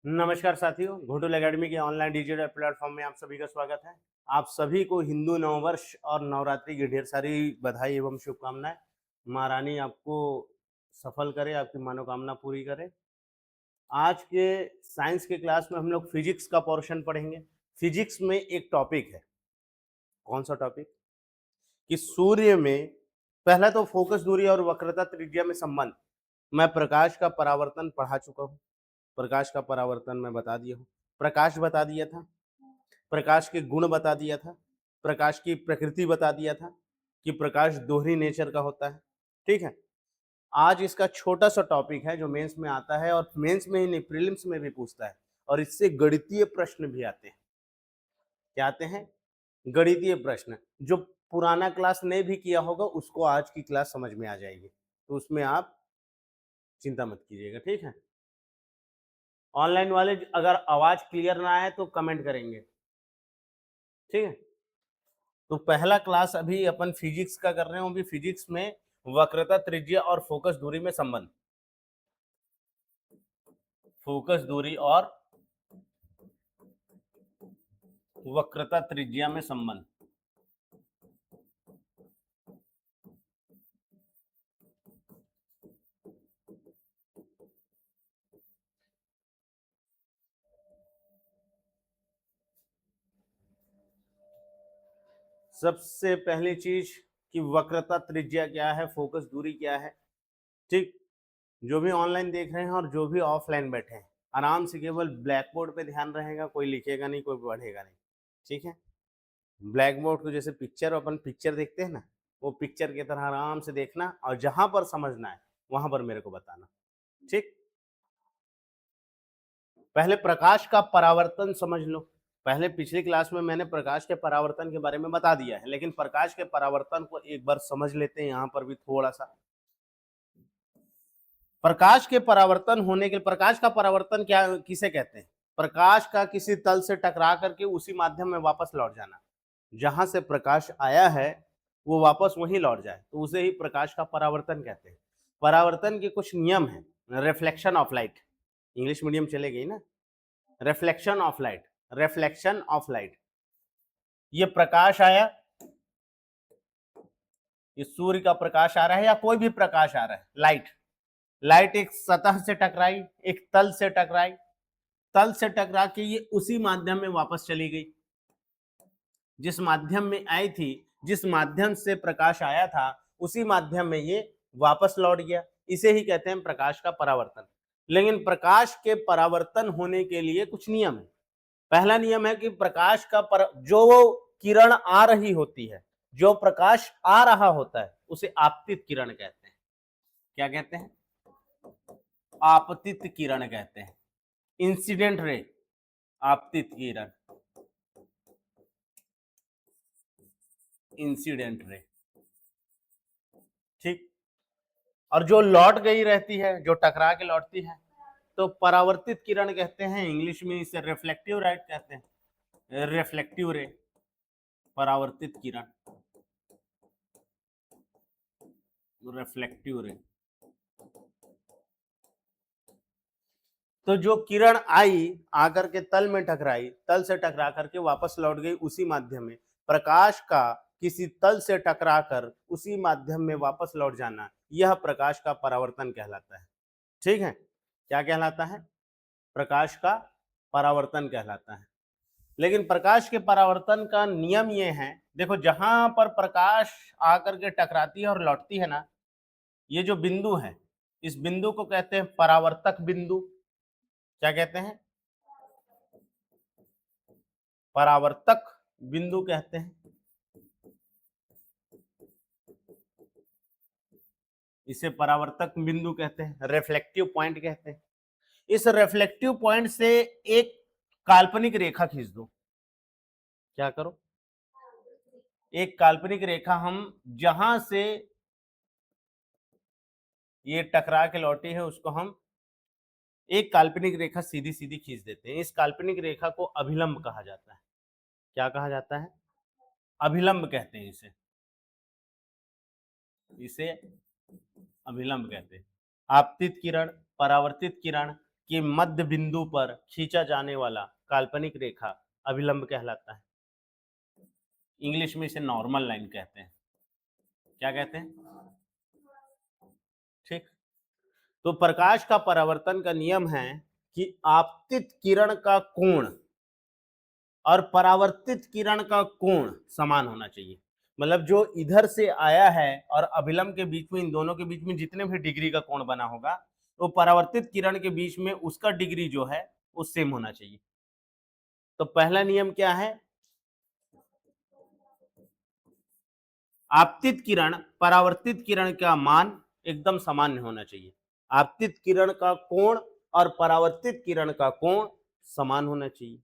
नमस्कार साथियों, घोटुल एकेडमी के ऑनलाइन डिजिटल प्लेटफॉर्म में आप सभी का स्वागत है। आप सभी को हिंदू नववर्ष और नवरात्रि की ढेर सारी बधाई एवं शुभकामनाएं। माँ रानी आपको सफल करे, आपकी मनोकामना पूरी करे। आज के साइंस के क्लास में हम लोग फिजिक्स का पोर्शन पढ़ेंगे। फिजिक्स में एक टॉपिक है। कौन सा टॉपिक? कि सूर्य में पहला तो फोकस दूरी और वक्रता त्रिज्या में संबंध। मैं प्रकाश का परावर्तन पढ़ा चुका हूँ। प्रकाश का परावर्तन मैं बता दिया हूँ। प्रकाश बता दिया था, प्रकाश के गुण बता दिया था, प्रकाश की प्रकृति बता दिया था कि प्रकाश दोहरी नेचर का होता है। ठीक है। आज इसका छोटा सा टॉपिक है जो मेंस में आता है, और मेंस में ही नहीं, प्रीलिम्स में भी पूछता है, और इससे गणितीय प्रश्न भी आते हैं। क्या आते हैं? गणितीय प्रश्न। जो पुराना क्लास नहीं भी किया होगा उसको आज की क्लास समझ में आ जाएगी, तो उसमें आप चिंता मत कीजिएगा। ठीक है। ऑनलाइन वाले अगर आवाज क्लियर ना आए तो कमेंट करेंगे। ठीक है। तो पहला क्लास अभी अपन फिजिक्स का कर रहे हैं, अभी फिजिक्स में वक्रता त्रिज्या और फोकस दूरी में संबंध। फोकस दूरी और वक्रता त्रिज्या में संबंध। सबसे पहली चीज कि वक्रता त्रिज्या क्या है, फोकस दूरी क्या है। ठीक। जो भी ऑनलाइन देख रहे हैं और जो भी ऑफलाइन बैठे हैं, आराम से केवल ब्लैक बोर्ड पे ध्यान रहेगा, कोई लिखेगा नहीं, कोई पढ़ेगा नहीं। ठीक है। ब्लैक बोर्ड को जैसे पिक्चर, अपन पिक्चर देखते हैं ना, वो पिक्चर की तरह आराम से देखना, और जहां पर समझना है वहां पर मेरे को बताना। ठीक। पहले प्रकाश का परावर्तन समझ लो। पहले पिछली क्लास में मैंने प्रकाश के परावर्तन के बारे में बता दिया है, लेकिन प्रकाश के परावर्तन को एक बार समझ लेते हैं यहां पर भी थोड़ा सा। प्रकाश के परावर्तन होने के, प्रकाश का परावर्तन क्या किसे कहते हैं? प्रकाश का किसी तल से टकरा करके उसी माध्यम में वापस लौट जाना। जहां से प्रकाश आया है वो वापस वहीं लौट जाए, तो उसे ही प्रकाश का परावर्तन कहते हैं। परावर्तन के कुछ नियम है। Reflection of light, English medium चले गई ना। Reflection of light, reflection of light. ये प्रकाश आया, ये सूर्य का प्रकाश आ रहा है या कोई भी प्रकाश आ रहा है, लाइट। लाइट एक सतह से टकराई, एक तल से टकराई, तल से टकरा के ये उसी माध्यम में वापस चली गई। जिस माध्यम में आई थी, जिस माध्यम से प्रकाश आया था, उसी माध्यम में ये वापस लौट गया। इसे ही कहते हैं प्रकाश का परावर्तन। लेकिन प्रकाश के परावर्तन होने के लिए कुछ नियम है। पहला नियम है कि प्रकाश का जो किरण आ रही होती है, जो प्रकाश आ रहा होता है, उसे आपतित किरण कहते हैं। क्या कहते हैं? आपतित किरण कहते हैं। इंसिडेंट रे, आपतित किरण, इंसिडेंट रे। ठीक। और जो लौट गई रहती है, जो टकरा के लौटती है, तो परावर्तित किरण कहते हैं। इंग्लिश में इसे रिफ्लेक्टिव लाइट कहते हैं, रिफ्लेक्टिव रे, परावर्तित किरण, रिफ्लेक्टिव रे। तो जो किरण आई, आकर के तल में टकराई, तल से टकरा करके वापस लौट गई उसी माध्यम में। प्रकाश का किसी तल से टकराकर उसी माध्यम में वापस लौट जाना, यह प्रकाश का परावर्तन कहलाता है। ठीक है। क्या कहलाता है? प्रकाश का परावर्तन कहलाता है। लेकिन प्रकाश के परावर्तन का नियम ये है, देखो जहां पर प्रकाश आकर के टकराती है और लौटती है ना, ये जो बिंदु है, इस बिंदु को कहते हैं परावर्तक बिंदु। क्या कहते हैं? परावर्तक बिंदु कहते हैं। इसे परावर्तक बिंदु कहते हैं, रिफ्लेक्टिव पॉइंट कहते हैं। इस रिफ्लेक्टिव पॉइंट से एक काल्पनिक रेखा खींच दो। क्या करो? एक काल्पनिक रेखा हम जहां से ये टकरा के लौटी है उसको हम एक काल्पनिक रेखा सीधी सीधी खींच देते हैं। इस काल्पनिक रेखा को अभिलंब कहा जाता है। क्या कहा जाता है? अभिलंब कहते हैं इसे। इसे अभिलंब कहते हैं। आपतित किरण, परावर्तित किरण, कि मध्य बिंदु पर खींचा जाने वाला काल्पनिक रेखा अभिलंब कहलाता है। इंग्लिश में इसे नॉर्मल लाइन कहते हैं। क्या कहते हैं? ठीक। तो प्रकाश का परावर्तन का नियम है कि आपतित किरण का कोण और परावर्तित किरण का कोण समान होना चाहिए। मतलब जो इधर से आया है और अभिलंब के बीच में, इन दोनों के बीच में जितने भी डिग्री का कोण बना होगा, तो परावर्तित किरण के बीच में उसका डिग्री जो है वो सेम होना चाहिए। तो पहला नियम क्या है? आपतित किरण परावर्तित किरण का मान एकदम सामान्य होना चाहिए। आपतित किरण का कोण और परावर्तित किरण का कोण समान होना चाहिए।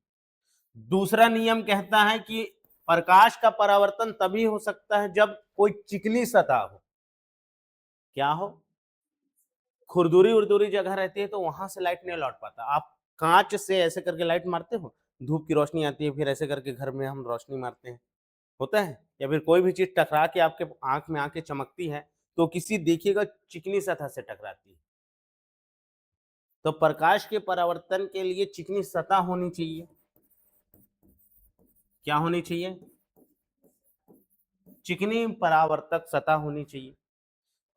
दूसरा नियम कहता है कि प्रकाश का परावर्तन तभी हो सकता है जब कोई चिकनी सतह हो। क्या हो? खुरदुरी उर्दुरी जगह रहती है तो वहां से लाइट नहीं लौट पाता। आप कांच से ऐसे करके लाइट मारते हो, धूप की रोशनी आती है, फिर ऐसे करके घर में हम रोशनी मारते हैं, होता है? या फिर कोई भी चीज टकरा के आपके आंख में आके चमकती है तो किसी देखिएगा चिकनी सतह से टकराती है। तो प्रकाश के परावर्तन के लिए चिकनी सतह होनी चाहिए। क्या होनी चाहिए? चिकनी परावर्तक सतह होनी चाहिए।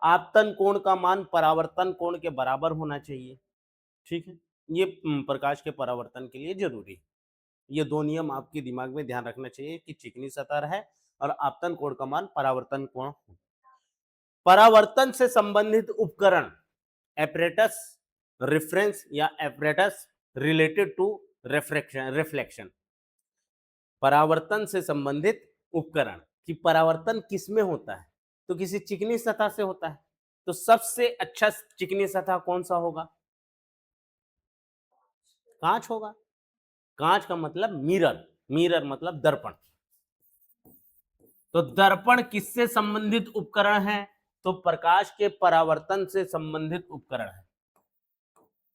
आपतन कोण का मान परावर्तन कोण के बराबर होना चाहिए। ठीक है, ये प्रकाश के परावर्तन के लिए जरूरी है। ये दो नियम आपके दिमाग में ध्यान रखना चाहिए कि चिकनी सतह है और आपतन कोण का मान परावर्तन कोण। परावर्तन से संबंधित उपकरण एपरेटस रिफरेंस या एपरेटस रिलेटेड टू रिफ्लेक्शन। परावर्तन से संबंधित उपकरण कि परावर्तन किसमें होता है, तो किसी चिकनी सतह से होता है। तो सबसे अच्छा चिकनी सतह कौन सा होगा? कांच होगा। कांच का मतलब मिरर, मिरर मतलब दर्पण। तो दर्पण किससे संबंधित उपकरण है? तो प्रकाश के परावर्तन से संबंधित उपकरण है।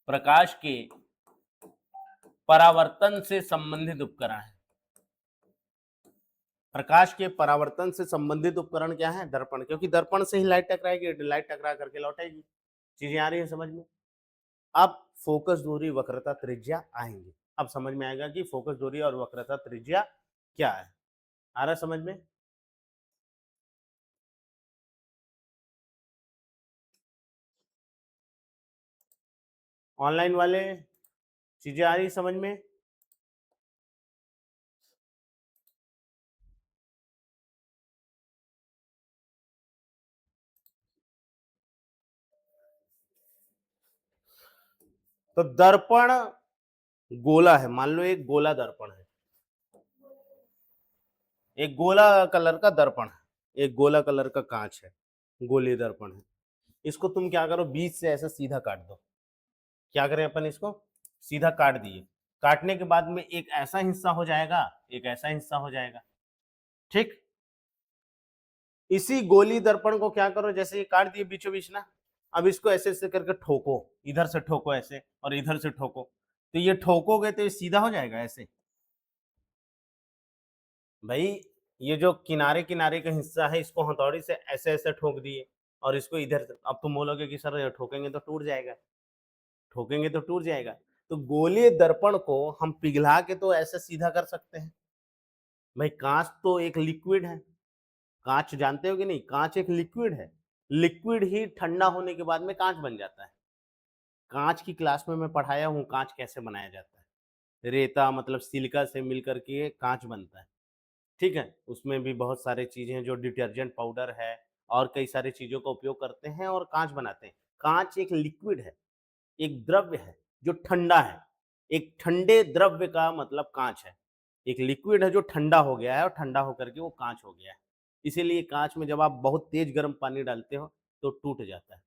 प्रकाश के परावर्तन से संबंधित उपकरण है। प्रकाश के परावर्तन से संबंधित उपकरण क्या है? दर्पण, क्योंकि दर्पण से ही लाइट टकराएगी, लाइट टकरा करके लौटेगी। चीजें आ रही है समझ में? अब फोकस दूरी वक्रता त्रिज्या आएंगे। अब समझ में आएगा कि फोकस दूरी और वक्रता त्रिज्या क्या है। आ रहा समझ में? ऑनलाइन वाले चीजें आ रही समझ में? तो दर्पण गोला है, मान लो एक गोला दर्पण है, एक गोला कलर का दर्पण है, एक गोला कलर का कांच है, गोली दर्पण है। इसको तुम क्या करो, बीच से ऐसा सीधा काट दो। क्या करें अपन? इसको सीधा काट दिए। काटने के बाद में एक ऐसा हिस्सा हो जाएगा, एक ऐसा हिस्सा हो जाएगा। ठीक, इसी गोली दर्पण को क्या करो, जैसे ये काट दिए बीचों बीच ना, अब इसको ऐसे ऐसे करके ठोको, इधर से ठोको ऐसे और इधर से ठोको। तो ये ठोकोगे तो ये सीधा हो जाएगा ऐसे। भाई ये जो किनारे किनारे का हिस्सा है इसको हथौड़ी से ऐसे ऐसे ठोक दिए और इसको इधर से, अब तुम बोलोगे कि सर ठोकेंगे तो टूट जाएगा, ठोकेंगे तो टूट जाएगा। तो गोलीय दर्पण को हम पिघला के तो ऐसे सीधा कर सकते हैं। भाई कांच तो एक लिक्विड है, कांच जानते हो कि नहीं? कांच एक लिक्विड है, लिक्विड ही ठंडा होने के बाद में कांच बन जाता है। कांच की क्लास में मैं पढ़ाया हूँ कांच कैसे बनाया जाता है। रेता मतलब सिलिका से मिलकर के कांच बनता है। ठीक है, उसमें भी बहुत सारे चीजें हैं, जो डिटर्जेंट पाउडर है और कई सारी चीजों का उपयोग करते हैं और कांच बनाते हैं। कांच एक लिक्विड है, एक द्रव्य है जो ठंडा है। एक ठंडे द्रव्य का मतलब कांच है। एक लिक्विड है जो ठंडा हो गया है और ठंडा होकर के वो कांच हो गया है। इसीलिए कांच में जब आप बहुत तेज गर्म पानी डालते हो तो टूट जाता है।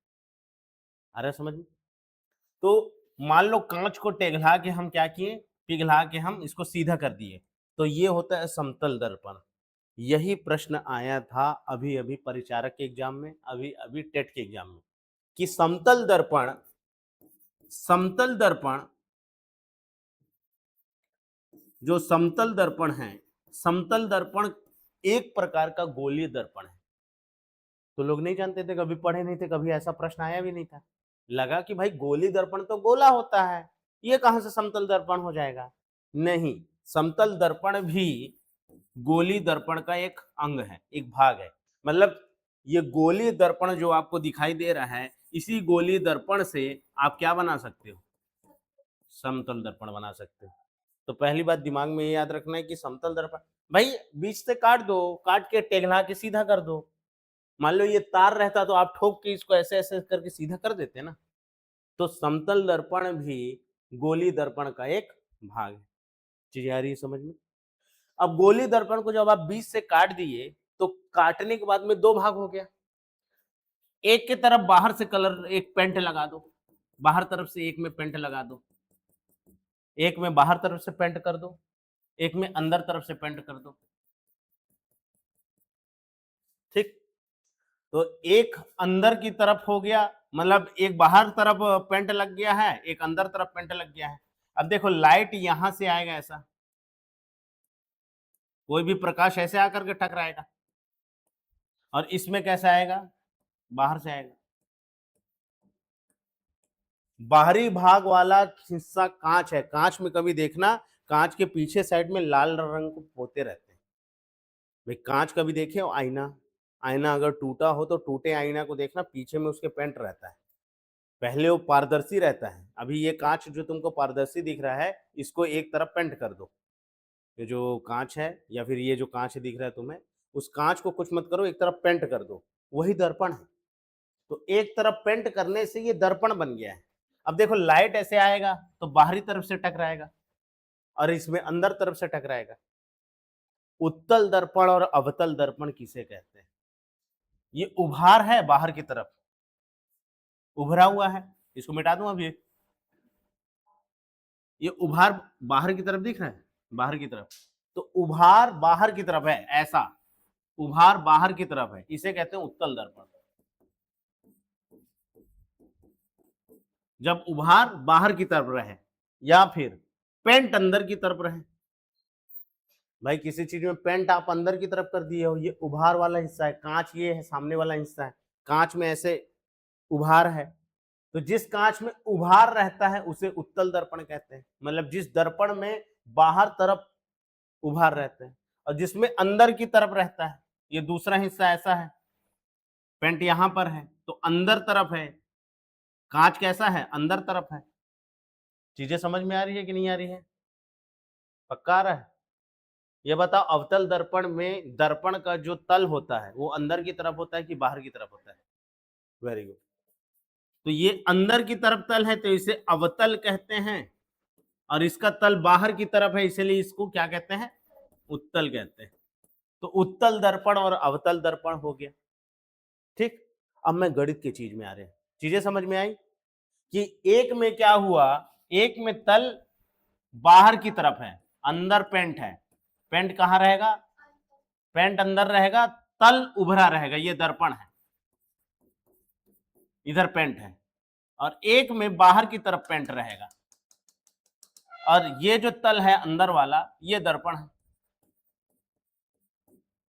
आ रहा है समझ में? तो मान लो कांच को पिघला के हम क्या किए, पिघला के हम इसको सीधा कर दिए, तो ये होता है समतल दर्पण। यही प्रश्न आया था अभी अभी परिचारक के एग्जाम में, अभी अभी टेट के एग्जाम में, कि समतल दर्पण, समतल दर्पण, जो समतल दर्पण है, समतल दर्पण एक प्रकार का गोलीय दर्पण है। तो लोग नहीं जानते थे, कभी पढ़े नहीं थे, कभी ऐसा प्रश्न आया भी नहीं था। लगा कि भाई गोली दर्पण तो गोला होता है, ये कहां से समतल दर्पण हो जाएगा? नहीं, समतल दर्पण भी गोलीय दर्पण का एक अंग है, एक भाग है। मतलब ये गोलीय दर्पण जो आपको दिखाई दे रहा है, इसी गोलीय दर्पण से आप क्या बना सकते हो? समतल दर्पण बना सकते हो। तो पहली बात दिमाग में ये याद रखना है कि समतल दर्पण भाई बीच से काट दो, काट के टेढ़ा के सीधा कर दो। मान लो ये तार रहता तो आप ठोक के इसको ऐसे-ऐसे करके सीधा कर देते ना। तो समतल दर्पण भी गोलीय दर्पण का एक भाग है। चीज़ आ रही है समझ में? अब गोलीय दर्पण को जब आप बीच से काट दिए, तो काटने के बाद में 2 भाग हो गया। एक की तरफ बाहर से कलर एक पेंट लगा दो, बाहर तरफ से एक में पेंट लगा दो, एक में बाहर तरफ से पेंट कर दो, एक में अंदर तरफ से पेंट कर दो। ठीक? तो एक अंदर की तरफ हो गया, मतलब एक बाहर तरफ पेंट लग गया है, एक अंदर तरफ पेंट लग गया है। अब देखो लाइट यहां से आएगा ऐसा, कोई भी प्रकाश ऐसे आकर के टकराएगा, और इसमें कैसे आएगा? बाहर से आएगा। बाहरी भाग वाला हिस्सा कांच है, कांच में कभी देखना, कांच के पीछे साइड में लाल रंग को पोते रहते हैं। भाई कांच कभी देखे हो? आईना, आईना अगर टूटा हो तो टूटे आईना को देखना, पीछे में उसके पेंट रहता है। पहले वो पारदर्शी रहता है, अभी ये कांच जो तुमको पारदर्शी दिख रहा है, इसको एक तरफ पेंट कर दो। ये जो कांच है या फिर ये जो कांच दिख रहा है तुम्हें, उस कांच को कुछ मत करो, एक तरफ पेंट कर दो, वही दर्पण है। तो एक तरफ पेंट करने से ये दर्पण बन गया है। अब देखो लाइट ऐसे आएगा तो बाहरी तरफ से टकराएगा, और इसमें अंदर तरफ से टकराएगा। उत्तल दर्पण और अवतल दर्पण किसे कहते हैं? ये उभार है बाहर की तरफ, उभरा हुआ है, इसको मिटा दूं अभी। ये उभार बाहर की तरफ दिख रहा है, बाहर की तरफ, तो उभार बाहर की तरफ है, ऐसा उभार बाहर की तरफ है, इसे कहते हैं उत्तल दर्पण। जब उभार बाहर की तरफ रहे या फिर पेंट अंदर की तरफ रहे। भाई किसी चीज में पेंट आप अंदर की तरफ कर दिए हो, ये उभार वाला हिस्सा है, कांच ये है, सामने वाला हिस्सा है, कांच में ऐसे उभार है, तो जिस कांच में उभार रहता है उसे उत्तल दर्पण कहते हैं। मतलब जिस दर्पण में बाहर तरफ उभार रहते हैं, और जिसमें अंदर की तरफ रहता है, ये दूसरा हिस्सा ऐसा है, पेंट यहां पर है तो अंदर तरफ है, कांच कैसा है? अंदर तरफ है। चीजें समझ में आ रही है कि नहीं आ रही है? पक्का आ रहा है? ये बताओ अवतल दर्पण में दर्पण का जो तल होता है वो अंदर की तरफ होता है कि बाहर की तरफ होता है? Very good. तो ये अंदर की तरफ तल है तो इसे अवतल कहते हैं, और इसका तल बाहर की तरफ है, इसलिए इसको क्या कहते हैं? उत्तल कहते हैं। तो उत्तल दर्पण और अवतल दर्पण हो गया। ठीक, अब मैं गणित की चीज में आ रहे हैं। चीजें समझ में आई कि एक में क्या हुआ, एक में तल बाहर की तरफ है, अंदर पेंट है, पेंट कहां रहेगा? पेंट अंदर रहेगा, तल उभरा रहेगा, ये दर्पण है, इधर पेंट है, और एक में बाहर की तरफ पेंट रहेगा, और ये जो तल है अंदर वाला ये दर्पण है।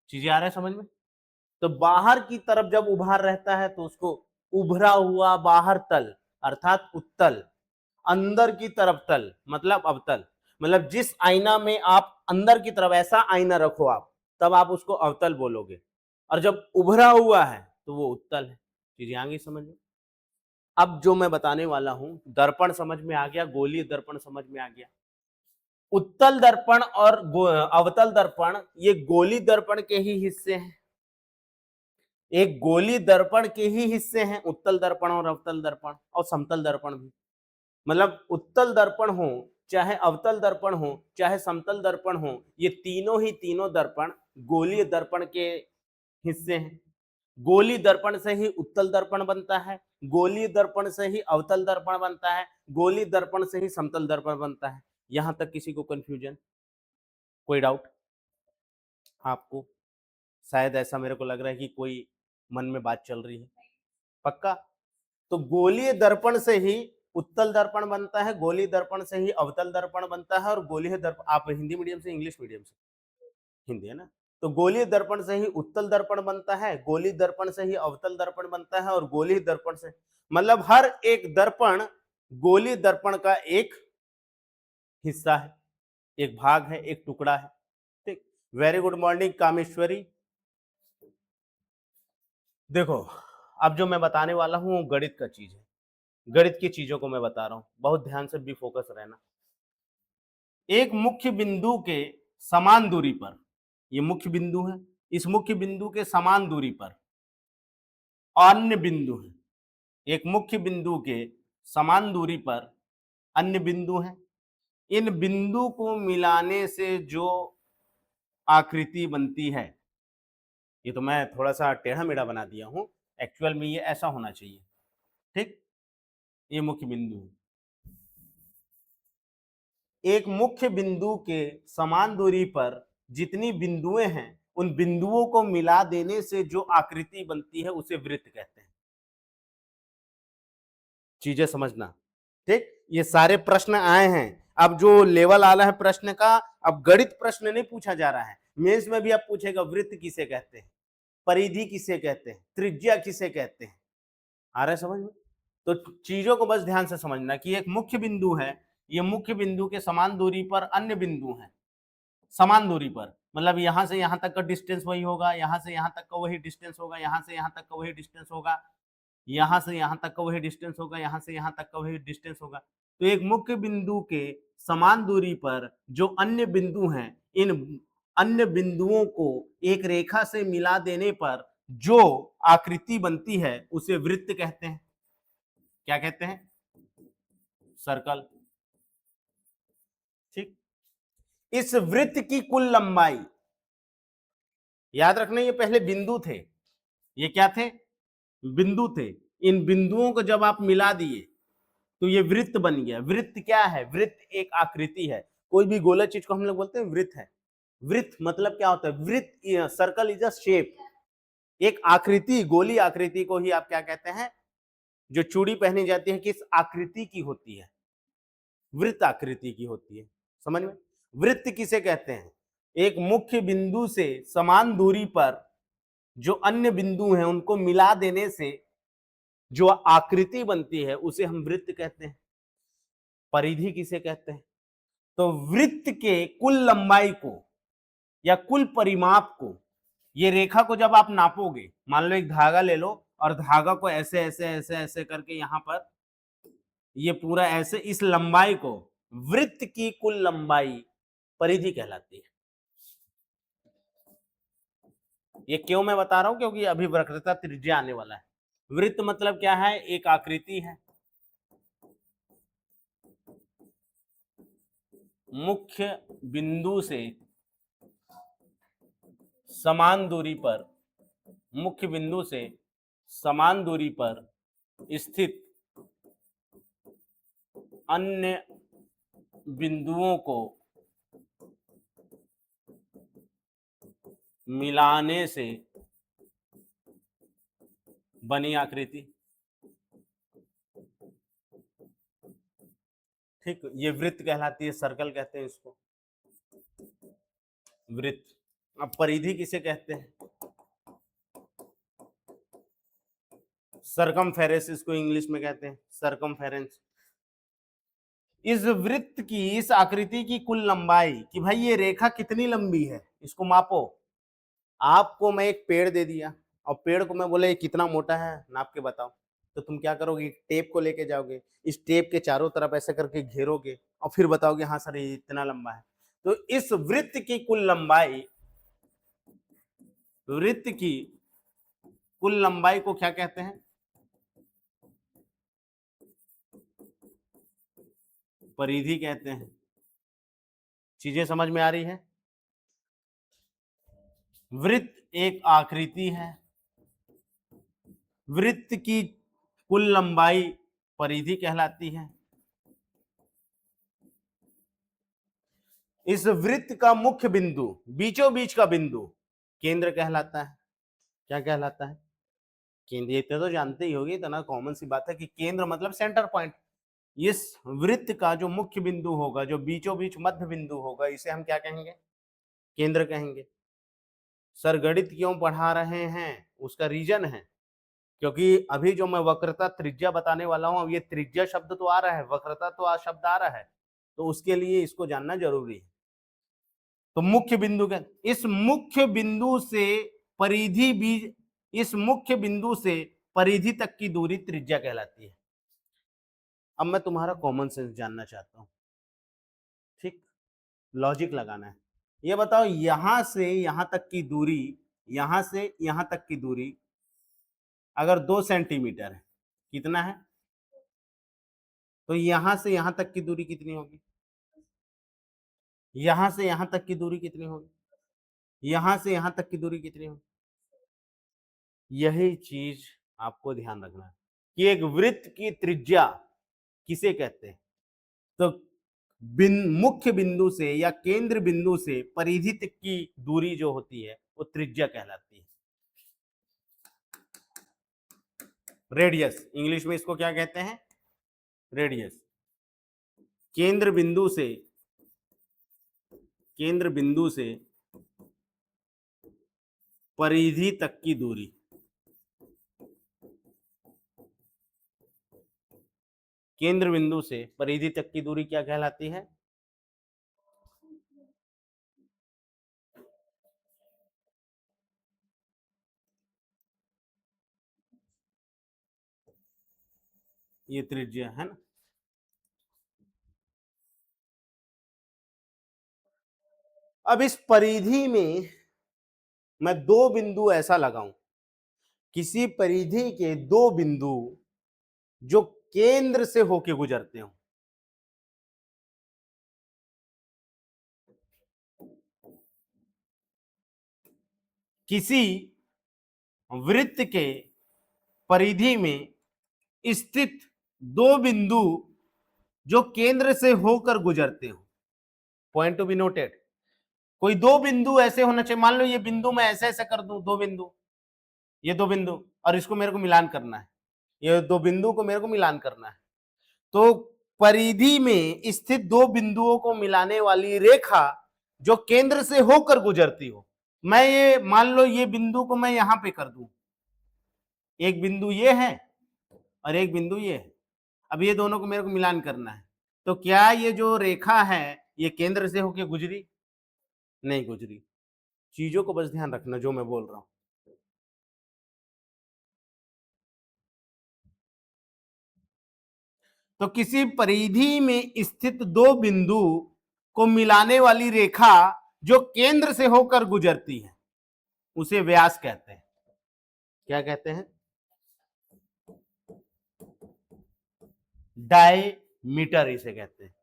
चीजें आ रहा है समझ में? तो बाहर की तरफ जब उभार रहता है तो उसको उभरा हुआ बाहर तल अर्थात उत्तल, अंदर की तरफ तल मतलब अवतल। मतलब जिस आईना में आप अंदर की तरफ ऐसा आईना रखो आप, तब आप उसको अवतल बोलोगे, और जब उभरा हुआ है तो वो उत्तल है। चीजें आ गई समझ में? अब जो मैं बताने वाला हूं, दर्पण समझ में आ गया, गोलीय दर्पण समझ में आ गया। उत्तल दर्पण और अवतल दर्पण ये गोलीय दर्पण के ही हिस्से हैं। एक गोलीय दर्पण के ही हिस्से हैं उत्तल दर्पण और अवतल दर्पण, और समतल दर्पण भी। मतलब उत्तल दर्पण हो चाहे अवतल दर्पण हो चाहे समतल दर्पण हो, ये तीनों ही तीनों दर्पण गोलीय दर्पण के हिस्से हैं। गोलीय दर्पण से ही उत्तल दर्पण बनता है, गोलीय दर्पण से ही अवतल दर्पण बनता है, गोलीय दर्पण से ही समतल दर्पण बनता है। यहां तक किसी को कंफ्यूजन, कोई डाउट आपको? शायद ऐसा मेरे को लग रहा है कि कोई मन में बात चल रही है। पक्का? तो गोलीय दर्पण से ही उत्तल दर्पण बनता है, गोलीय दर्पण से ही अवतल दर्पण बनता है, और गोलीय दर्पण, आप हिंदी मीडियम से इंग्लिश मीडियम से? हिंदी है ना? तो गोलीय दर्पण से ही उत्तल दर्पण बनता है, गोलीय दर्पण से ही अवतल दर्पण बनता है, और गोलीय दर्पण से मतलब हर एक दर्पण गोलीय दर्पण का एक हिस्सा है, एक भाग है, एक टुकड़ा है। ठीक, वेरी गुड मॉर्निंग कामेश्वरी। देखो, अब जो मैं बताने वाला हूं वो गणित का चीज है, गणित की चीजों को मैं बता रहा हूं, बहुत ध्यान से भी फोकस रहना। एक मुख्य बिंदु के समान दूरी पर, ये मुख्य बिंदु है, इस मुख्य बिंदु के समान दूरी पर अन्य बिंदु है, एक मुख्य बिंदु के समान दूरी पर अन्य बिंदु है, इन बिंदु को मिलाने से जो आकृति बनती है, ये तो मैं थोड़ा सा टेढ़ा मेढ़ा बना दिया हूं, एक्चुअल में ये ऐसा होना चाहिए। ठीक, ये मुख्य बिंदु है, एक मुख्य बिंदु के समान दूरी पर जितनी बिंदुएं हैं उन बिंदुओं को मिला देने से जो आकृति बनती है उसे वृत्त कहते हैं। चीजें समझना। ठीक, ये सारे प्रश्न आए हैं, अब जो लेवल आला है प्रश्न का, अब गणित प्रश्न नहीं पूछा जा रहा है, मेंस में भी अब पूछेगा वृत्त किसे कहते हैं, परिधि किसे कहते हैं, त्रिज्या किसे कहते हैं। आ रहा है समझ में? तो चीजों को बस ध्यान से समझना कि एक मुख्य बिंदु है, ये मुख्य बिंदु के समान दूरी पर अन्य बिंदु हैं, समान दूरी पर मतलब यहां से यहां तक का डिस्टेंस वही होगा, यहां से यहां तक का वही डिस्टेंस होगा, यहां से यहां तक का वही डिस्टेंस होगा, यहां से यहां तक का वही डिस्टेंस होगा, यहां से यहां तक का वही डिस्टेंस होगा। तो एक मुख्य बिंदु के समान दूरी पर जो अन्य बिंदु हैं, इन अन्य बिंदुओं को एक रेखा से मिला देने पर जो आकृति बनती है उसे वृत्त कहते हैं। क्या कहते हैं? सर्कल। ठीक, इस वृत्त की कुल लंबाई, याद रखना ये पहले बिंदु थे, ये क्या थे? बिंदु थे। इन बिंदुओं को जब आप मिला दिए तो ये वृत्त बन गया। वृत्त क्या है? वृत्त एक आकृति है, कोई भी गोला चीज को हम लोग बोलते हैं वृत्त है। वृत्त मतलब क्या होता है? वृत्त, सर्कल इज अ शेप, एक आकृति, गोली आकृति को ही आप क्या कहते हैं? जो चूड़ी पहनी जाती है किस आकृति की होती है? वृत्त आकृति की होती है। समझ में? वृत्त किसे कहते हैं? एक मुख्य बिंदु से समान दूरी पर जो अन्य बिंदु हैं उनको मिला देने से जो आकृति बनती है उसे हम वृत्त कहते हैं। परिधि किसे कहते हैं? तो वृत्त के कुल लंबाई को या कुल परिमाप को, ये रेखा को जब आप नापोगे, मान लो एक धागा ले लो और धागा को ऐसे ऐसे ऐसे ऐसे करके यहां पर ये पूरा ऐसे, इस लंबाई को, वृत्त की कुल लंबाई परिधि कहलाती है। ये क्यों मैं बता रहा हूं? क्योंकि अभी वक्रता त्रिज्या आने वाला है। वृत्त मतलब क्या है? एक आकृति है, मुख्य बिंदु से समान दूरी पर, मुख्य बिंदु से समान दूरी पर स्थित अन्य बिंदुओं को मिलाने से बनी आकृति। ठीक, ये वृत्त कहलाती है, सर्कल कहते हैं इसको, वृत्त। अब परिधि किसे कहते हैं? सरकमफेरेंस इसको इंग्लिश में कहते हैं, सरकमफेरेंस। इस वृत्त की, इस आकृति की कुल लंबाई, कि भाई ये रेखा कितनी लंबी है इसको मापो। आपको मैं एक पेड़ दे दिया और पेड़ को मैं बोला ये कितना मोटा है, नाप के बताओ, तो तुम क्या करोगे? टेप को लेके जाओगे, इस टेप के चारों तरफ ऐसे करके घेरोगे और फिर बताओगे हाँ सर ये इतना लंबा है। तो इस वृत्त की कुल लंबाई, वृत्त की कुल लंबाई को क्या कहते हैं? परिधि कहते हैं। चीजें समझ में आ रही है? वृत्त एक आकृति है, वृत्त की कुल लंबाई परिधि कहलाती है। इस वृत्त का मुख्य बिंदु, बीचों बीच का बिंदु केंद्र कहलाता है। क्या कहलाता है? केंद्र। ये तो जानते ही होगे, इतना कॉमन सी बात है कि केंद्र मतलब सेंटर पॉइंट। इस वृत्त का जो मुख्य बिंदु होगा, जो बीचों बीच मध्य बिंदु होगा, इसे हम क्या कहेंगे? केंद्र कहेंगे। सर गणित क्यों पढ़ा रहे हैं? उसका रीजन है, क्योंकि अभी जो मैं वक्रता त्रिज्या बताने वाला हूं, अब ये त्रिज्या शब्द तो आ रहा है, वक्रता तो शब्द आ रहा है, तो उसके लिए इसको जानना जरूरी है। तो मुख्य बिंदु का, इस मुख्य बिंदु से परिधि भी, इस मुख्य बिंदु से परिधि तक की दूरी त्रिज्या कहलाती है। अब मैं तुम्हारा कॉमन सेंस जानना चाहता हूं, ठीक, लॉजिक लगाना है। ये बताओ, यहां से यहां तक की दूरी, यहां से यहां तक की दूरी अगर 2 सेंटीमीटर है, कितना है? तो यहां से यहां तक की दूरी कितनी होगी? यहां से यहां तक की दूरी कितनी होगी? यहां से यहां तक की दूरी कितनी होगी? यही चीज आपको ध्यान रखना है कि एक वृत्त की त्रिज्या किसे कहते हैं। तो मुख्य बिंदु से या केंद्र बिंदु से परिधि तक की दूरी जो होती है वो त्रिज्या कहलाती है। रेडियस, इंग्लिश में इसको क्या कहते हैं? रेडियस। केंद्र बिंदु से, केंद्र बिंदु से परिधि तक की दूरी, केंद्र बिंदु से परिधि तक की दूरी क्या कहलाती है? ये त्रिज्या है ना। अब इस परिधि में मैं 2 बिंदु ऐसा लगाऊं, किसी परिधि के 2 बिंदु जो केंद्र से होके गुजरते हो, किसी वृत्त के परिधि में स्थित 2 बिंदु जो केंद्र से होकर गुजरते हो। पॉइंट टू बी नोटेड, कोई 2 बिंदु ऐसे होना चाहिए। मान लो ये बिंदु मैं ऐसे ऐसे कर दूं, 2 बिंदु, ये 2 बिंदु, और इसको मेरे को मिलान करना है, ये 2 बिंदु को मेरे को मिलान करना है। तो परिधि में स्थित 2 बिंदुओं को मिलाने वाली रेखा जो केंद्र से होकर गुजरती हो, मैं ये मान लो ये बिंदु को मैं यहां पे कर दूं, एक बिंदु ये है और एक बिंदु ये है। अब ये दोनों को मेरे को मिलान करना है, तो क्या ये जो रेखा है ये केंद्र से होकर गुजरी? नहीं गुजरी। चीजों को बस ध्यान रखना जो मैं बोल रहा हूं। तो किसी परिधि में स्थित 2 बिंदु को मिलाने वाली रेखा जो केंद्र से होकर गुजरती है उसे व्यास कहते हैं। क्या कहते हैं? डायमीटर इसे कहते हैं।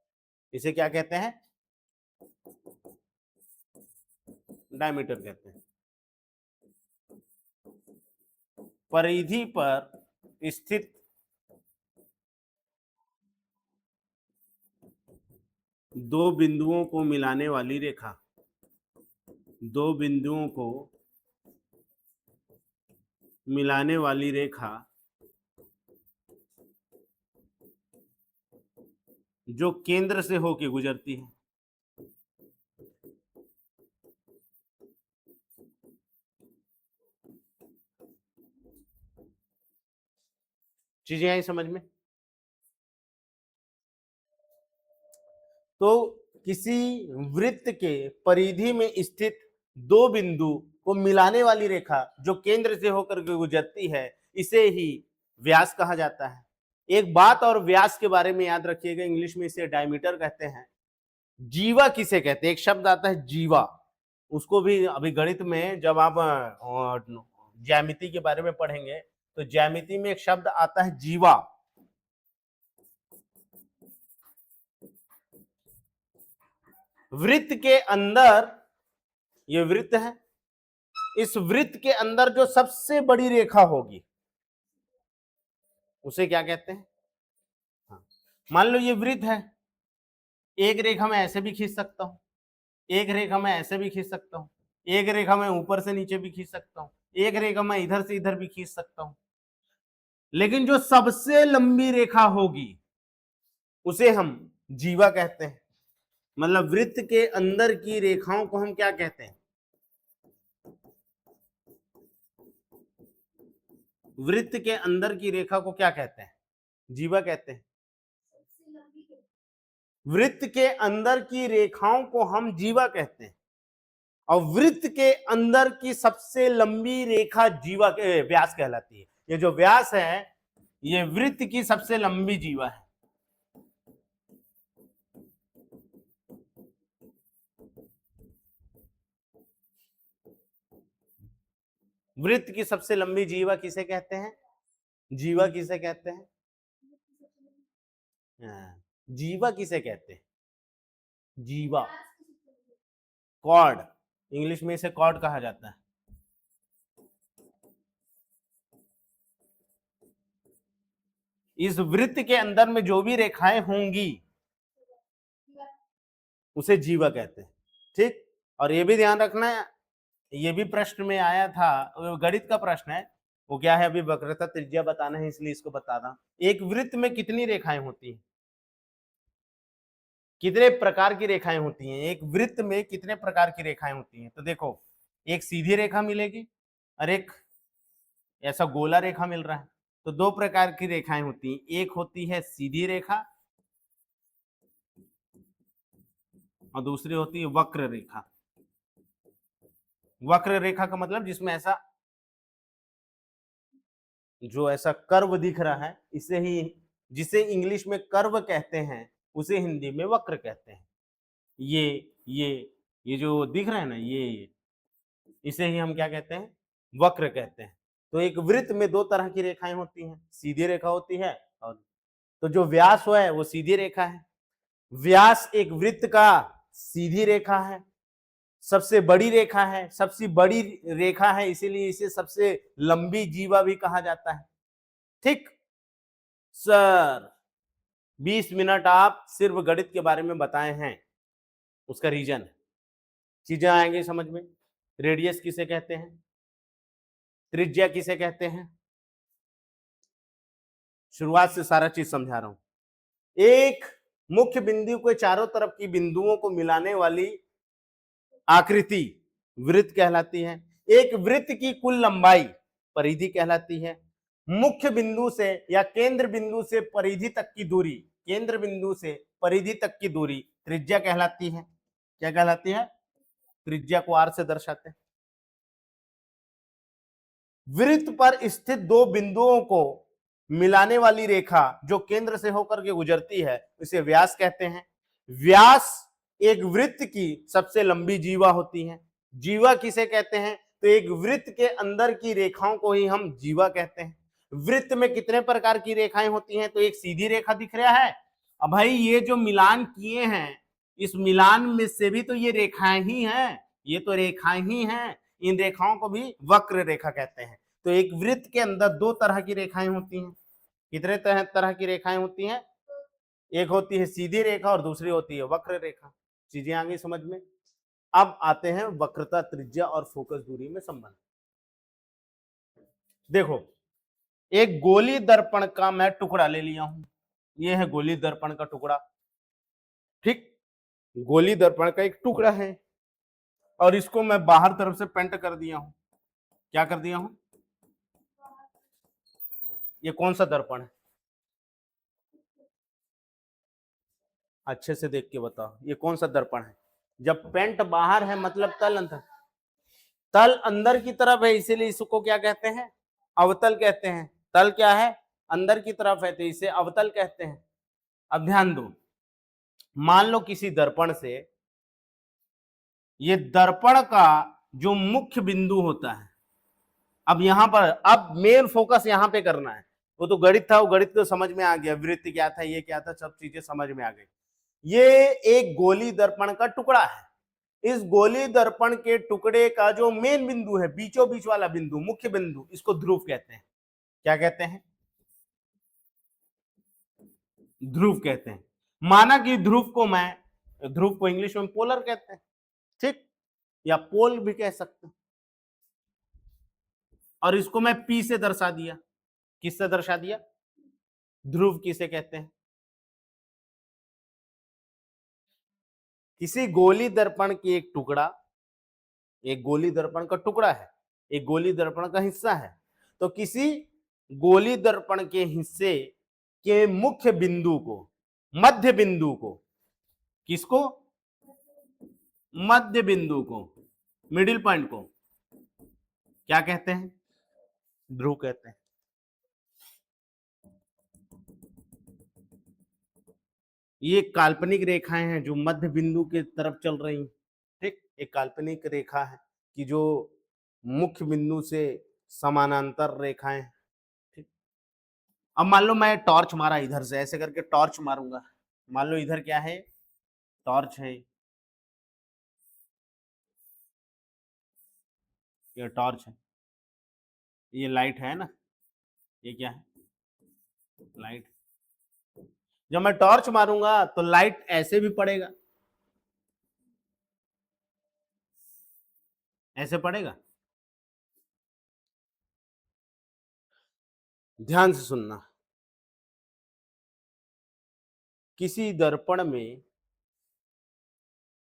इसे क्या कहते हैं? डायमीटर कहते हैं। परिधि पर स्थित 2 बिंदुओं को मिलाने वाली रेखा, 2 बिंदुओं को मिलाने वाली रेखा जो केंद्र से होकर गुजरती है। चीजें आई समझ में? तो किसी वृत्त के परिधि में स्थित 2 बिंदु को मिलाने वाली रेखा जो केंद्र से होकर के गुजरती है इसे ही व्यास कहा जाता है। एक बात और व्यास के बारे में याद रखिएगा, इंग्लिश में इसे डायमीटर कहते हैं। जीवा किसे कहते हैं? एक शब्द आता है जीवा, उसको भी अभी गणित में जब आप ज्यामिति के बारे में पढ़ेंगे तो ज्यामिति में एक शब्द आता है जीवा। वृत्त के अंदर, ये वृत्त है, इस वृत्त के अंदर जो सबसे बड़ी रेखा होगी उसे क्या कहते हैं? हाँ। मान लो ये वृत्त है, एक रेखा मैं ऐसे भी खींच सकता हूं, एक रेखा मैं ऐसे भी खींच सकता हूं, एक रेखा मैं ऊपर से नीचे भी खींच सकता हूं, एक रेखा मैं इधर से इधर भी खींच सकता हूं, लेकिन जो सबसे लंबी रेखा होगी उसे हम जीवा कहते हैं। मतलब वृत्त के अंदर की रेखाओं को हम क्या कहते हैं? वृत्त के अंदर की रेखा को क्या कहते हैं? जीवा कहते हैं। वृत्त के अंदर की रेखाओं को हम जीवा कहते हैं और वृत्त के अंदर की सबसे लंबी रेखा जीवा के व्यास कहलाती है। ये जो व्यास है ये वृत्त की सबसे लंबी जीवा है। वृत्त की सबसे लंबी जीवा किसे कहते हैं? जीवा किसे कहते हैं? जीवा किसे कहते हैं? जीवा, कॉर्ड, इंग्लिश में इसे कॉर्ड कहा जाता है। इस वृत्त के अंदर में जो भी रेखाएं होंगी उसे जीवा कहते हैं। ठीक, और ये भी ध्यान रखना है, ये भी प्रश्न में आया था, गणित का प्रश्न है, वो क्या है, अभी वक्रता त्रिज्या बताना है इसलिए इसको बता रहा हूं। एक वृत्त में कितनी रेखाएं होती हैं? कितने प्रकार की रेखाएं होती हैं? एक वृत्त में कितने प्रकार की रेखाएं होती हैं? तो देखो, एक सीधी रेखा मिलेगी और एक ऐसा गोला रेखा मिल रहा है। तो दो प्रकार की रेखाएं होती हैं, एक होती है सीधी रेखा और दूसरी होती है वक्र रेखा। वक्र रेखा का मतलब जिसमें ऐसा जो ऐसा कर्व दिख रहा है, इसे ही, जिसे इंग्लिश में कर्व कहते हैं उसे हिंदी में वक्र कहते हैं। ये जो दिख रहा है ना, ये इसे ही हम क्या कहते हैं? वक्र कहते हैं। तो एक वृत्त में दो तरह की रेखाएं होती हैं, सीधी रेखा होती है और तो जो व्यास है वो सीधी रेखा है। व्यास एक वृत्त का सीधी रेखा है, सबसे बड़ी रेखा है, सबसे बड़ी रेखा है, इसीलिए इसे सबसे लंबी जीवा भी कहा जाता है। ठीक सर, 20 मिनट आप सिर्फ गणित के बारे में बताए हैं, उसका रीजन चीजें आएंगी समझ में। रेडियस किसे कहते हैं? त्रिज्या किसे कहते हैं? शुरुआत से सारा चीज समझा रहा हूं। एक मुख्य बिंदु के चारों तरफ की बिंदुओं को मिलाने वाली आकृति वृत्त कहलाती है। एक वृत्त की कुल लंबाई परिधि कहलाती है। मुख्य बिंदु से या केंद्र बिंदु से परिधि तक की दूरी, केंद्र बिंदु से परिधि तक की दूरी त्रिज्या कहलाती है। क्या कहलाती है? त्रिज्या को आर से दर्शाते हैं। वृत्त पर स्थित दो बिंदुओं को मिलाने वाली रेखा जो केंद्र से होकर के गुजरती है उसे व्यास कहते हैं। व्यास एक वृत्त की सबसे लंबी जीवा होती है। जीवा किसे कहते हैं? तो एक वृत्त के अंदर की रेखाओं को ही हम जीवा कहते हैं। वृत्त में कितने प्रकार की रेखाएं होती हैं? तो एक सीधी रेखा दिख रहा है, अब भाई ये जो मिलान किए हैं, इस मिलान में से भी तो ये रेखाएं ही हैं, ये तो रेखाएं ही हैं, इन रेखाओं को भी वक्र रेखा कहते हैं। तो एक वृत्त के अंदर दो तरह की रेखाएं होती हैं। कितने तरह की रेखाएं होती हैं? एक होती है सीधी रेखा और दूसरी होती है वक्र रेखा। चीजें आ गई समझ में। अब आते हैं वक्रता त्रिज्या और फोकस दूरी में संबंध। देखो, एक गोली दर्पण का मैं टुकड़ा ले लिया हूं, ये है गोली दर्पण का टुकड़ा। ठीक, गोली दर्पण का एक टुकड़ा है और इसको मैं बाहर तरफ से पेंट कर दिया हूं। क्या कर दिया हूं? ये कौन सा दर्पण है? अच्छे से देख के बताओ, ये कौन सा दर्पण है? जब पेंट बाहर है मतलब तल अंदर, तल अंदर की तरफ है, इसीलिए इसको क्या कहते हैं? अवतल कहते हैं। तल क्या है? अंदर की तरफ है, तो इसे अवतल कहते हैं। अब ध्यान दो, मान लो किसी दर्पण से, ये दर्पण का जो मुख्य बिंदु होता है, अब यहां पर अब मेन फोकस यहां पे करना है। वो तो गणित था, वो गणित तो समझ में आ गया, वृत्त क्या था, ये क्या था, सब चीजें समझ में आ गई। ये एक गोली दर्पण का टुकड़ा है। इस गोली दर्पण के टुकड़े का जो मेन बिंदु है, बीचों बीच वाला बिंदु, मुख्य बिंदु, इसको ध्रुव कहते हैं। क्या कहते हैं? ध्रुव कहते हैं। माना कि ध्रुव को इंग्लिश में पोलर कहते हैं, ठीक, या पोल भी कह सकते हैं। और इसको मैं पी से दर्शा दिया। किससे दर्शा दिया? ध्रुव किसे कहते हैं? किसी गोली दर्पण की एक टुकड़ा, एक गोली दर्पण का टुकड़ा है, एक गोली दर्पण का हिस्सा है, तो किसी गोली दर्पण के हिस्से के मुख्य बिंदु को, मध्य बिंदु को किसको? मध्य बिंदु को, मिडिल पॉइंट को क्या कहते हैं? ध्रुव कहते हैं। ये काल्पनिक रेखाएं हैं जो मध्य बिंदु के तरफ चल रही हैं। ठीक, एक काल्पनिक रेखा है कि जो मुख्य बिंदु से समानांतर रेखाएं। ठीक, अब मान लो मैं टॉर्च मारा इधर से, ऐसे करके टॉर्च मारूंगा। मान लो इधर क्या है? टॉर्च है, ये टॉर्च है, ये लाइट है ना, ये क्या है? लाइट। जब मैं टॉर्च मारूंगा तो लाइट ऐसे भी पड़ेगा, ऐसे पड़ेगा। ध्यान से सुनना, किसी दर्पण में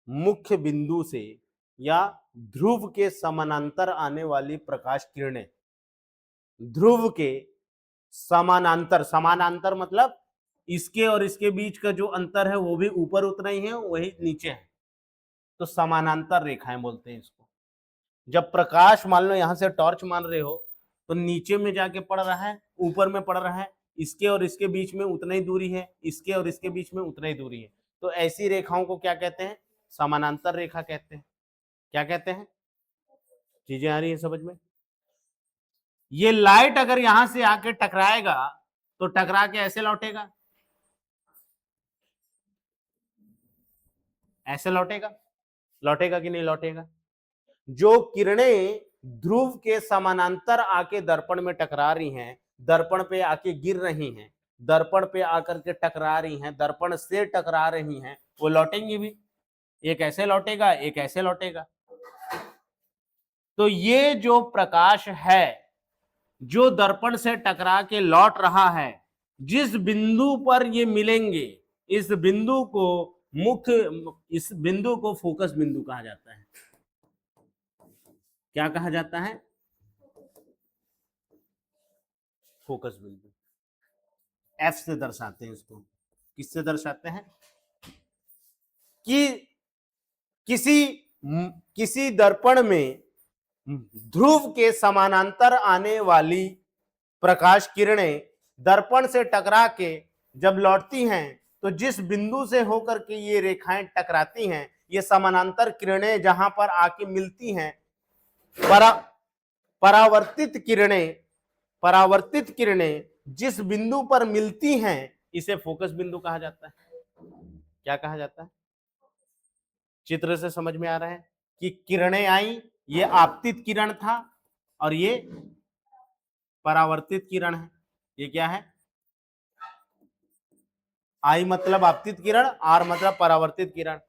मुख्य बिंदु से या ध्रुव के समानांतर आने वाली प्रकाश किरणें, ध्रुव के समानांतर, समानांतर मतलब इसके और इसके बीच का जो अंतर है वो भी ऊपर उतना ही है, वही नीचे है, तो समानांतर रेखाएं बोलते हैं इसको। जब प्रकाश मान लो यहां से टॉर्च मार रहे हो तो नीचे में जाके पड़ रहा है, ऊपर में पड़ रहा है, इसके और इसके बीच में उतना ही दूरी है, इसके और इसके बीच में उतना ही दूरी है, तो ऐसी रेखाओं को क्या कहते हैं? समानांतर रेखा कहते हैं। क्या कहते हैं? चीजें आ रही है समझ में? ये लाइट अगर यहां से आके टकराएगा तो टकरा के ऐसे लौटेगा, ऐसे लौटेगा, लौटेगा कि नहीं लौटेगा? जो किरणें ध्रुव के समानांतर आके दर्पण में टकरा रही हैं, दर्पण पे आके गिर रही हैं, दर्पण पे आकर के टकरा रही हैं, दर्पण से टकरा रही हैं, वो लौटेंगी भी। एक ऐसे लौटेगा, एक ऐसे लौटेगा। तो ये जो प्रकाश है जो दर्पण से टकरा के लौट रहा है, जिस बिंदु पर ये मिलेंगे, इस बिंदु को मुख्य, इस बिंदु को फोकस बिंदु कहा जाता है। क्या कहा जाता है? फोकस बिंदु। एफ से दर्शाते हैं इसको। किससे दर्शाते हैं? कि किसी किसी दर्पण में ध्रुव के समानांतर आने वाली प्रकाश किरणें दर्पण से टकरा के जब लौटती हैं तो जिस बिंदु से होकर के ये रेखाएं टकराती हैं, ये समानांतर किरणें जहां पर आके मिलती हैं, परावर्तित किरणें, परावर्तित किरणें जिस बिंदु पर मिलती हैं इसे फोकस बिंदु कहा जाता है। क्या कहा जाता है? चित्र से समझ में आ रहा है कि किरणें आई, ये आपतित किरण था और ये परावर्तित किरण है। ये क्या है? आई मतलब आपतित किरण, आर मतलब परावर्तित किरण।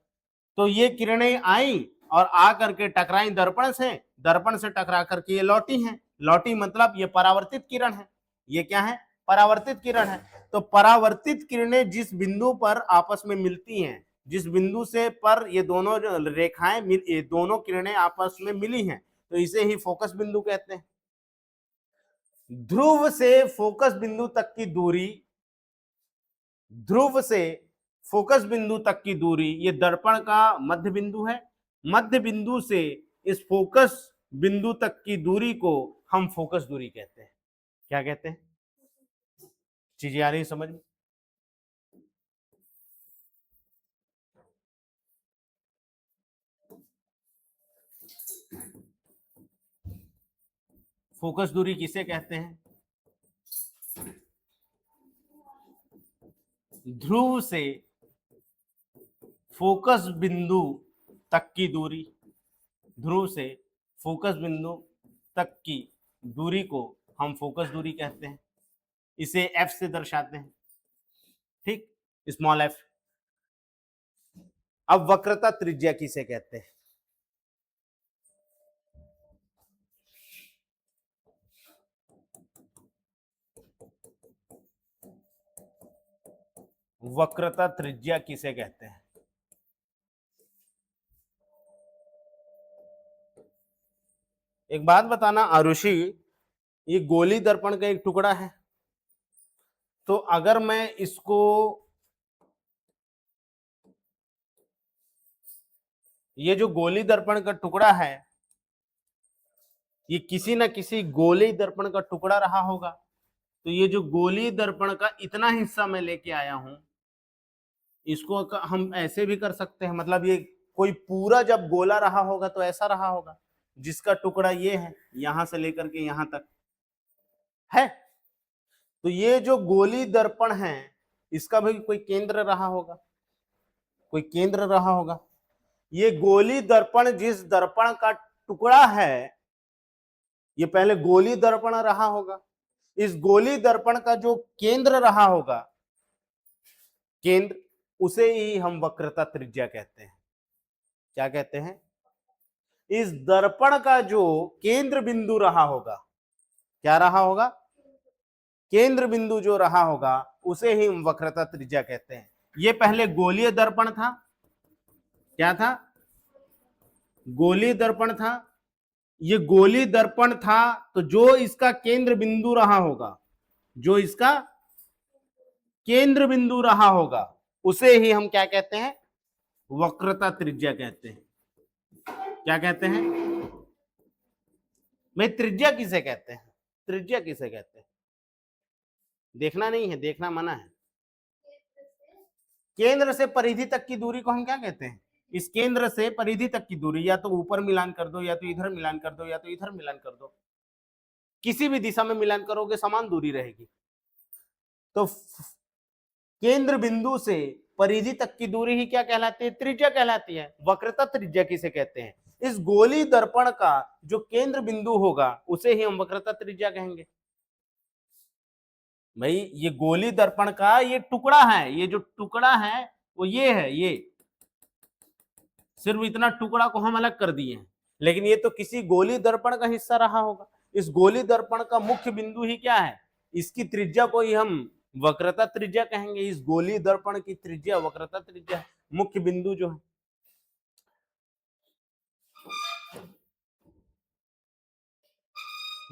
तो ये किरणें आई और आ करके टकराई दर्पण से, दर्पण से टकरा करके ये लौटी हैं, लौटी मतलब ये परावर्तित किरण है। ये क्या है? परावर्तित किरण है। तो परावर्तित किरणें जिस बिंदु पर आपस में मिलती हैं, जिस बिंदु से पर ये दोनों रेखाएं, ये दोनों किरणें आपस में मिली हैं, तो इसे ही फोकस बिंदु कहते हैं। ध्रुव से फोकस बिंदु तक की दूरी, ध्रुव से फोकस बिंदु तक की दूरी, ये दर्पण का मध्य बिंदु है। मध्य बिंदु से इस फोकस बिंदु तक की दूरी को हम फोकस दूरी कहते हैं। क्या कहते हैं? चीजें आ रही समझ में? फोकस दूरी किसे कहते हैं? ध्रुव से फोकस बिंदु तक की दूरी, ध्रुव से फोकस बिंदु तक की दूरी को हम फोकस दूरी कहते हैं। इसे एफ से दर्शाते हैं। ठीक, स्मॉल एफ। अब वक्रता त्रिज्या किसे कहते हैं? वक्रता त्रिज्या किसे कहते हैं? एक बात बताना आरुषि, ये गोली दर्पण का एक टुकड़ा है, तो अगर मैं इसको ये जो गोली दर्पण का टुकड़ा है, ये किसी न किसी गोली दर्पण का टुकड़ा रहा होगा। तो ये जो गोली दर्पण का इतना हिस्सा मैं लेके आया हूं, इसको हम ऐसे भी कर सकते हैं, मतलब ये कोई पूरा जब गोला रहा होगा तो ऐसा रहा होगा, जिसका टुकड़ा ये है, यहां से लेकर के यहां तक है। तो ये जो गोली दर्पण है, इसका भी कोई केंद्र रहा होगा, कोई केंद्र रहा होगा। ये गोली दर्पण जिस दर्पण का टुकड़ा है, ये पहले गोली दर्पण रहा होगा। इस गोली दर्पण का जो केंद्र रहा होगा, केंद्र, उसे ही हम वक्रता त्रिज्या कहते हैं। क्या कहते हैं? इस दर्पण का जो केंद्र बिंदु रहा होगा, क्या रहा होगा? केंद्र बिंदु जो रहा होगा, उसे ही हम वक्रता त्रिज्या कहते हैं। ये पहले गोलीय दर्पण था। क्या था? गोलीय दर्पण था। ये गोली दर्पण था, तो जो इसका केंद्र बिंदु रहा होगा, जो इसका केंद्र बिंदु रहा होगा, उसे ही हम क्या कहते हैं? वक्रता त्रिज्या कहते हैं। क्या कहते हैं भाई? त्रिज्या किसे कहते हैं? त्रिज्या किसे कहते हैं? देखना नहीं है, देखना मना है। केंद्र से परिधि तक की दूरी को हम क्या कहते हैं? इस केंद्र से परिधि तक की दूरी, या तो ऊपर मिलान कर दो, या तो इधर मिलान कर दो, या तो इधर मिलान कर दो, किसी भी दिशा में मिलान करोगे समान दूरी रहेगी। तो केंद्र बिंदु से परिधि तक की दूरी ही क्या कहलाती है? त्रिज्या कहलाती है। वक्रता त्रिज्या किसे कहते हैं? इस गोली दर्पण का जो केंद्र बिंदु होगा, उसे ही हम वक्रता त्रिज्या कहेंगे। भाई ये गोली दर्पण का ये टुकड़ा है, ये जो टुकड़ा है वो ये है, ये सिर्फ इतना टुकड़ा को हम अलग कर दिए हैं, लेकिन ये तो किसी गोली दर्पण का हिस्सा रहा होगा। इस गोली दर्पण का मुख्य बिंदु ही क्या है? इसकी त्रिज्या को ही हम वक्रता त्रिज्या कहेंगे। इस गोली दर्पण की त्रिज्या वक्रता त्रिज्या, मुख्य बिंदु जो है।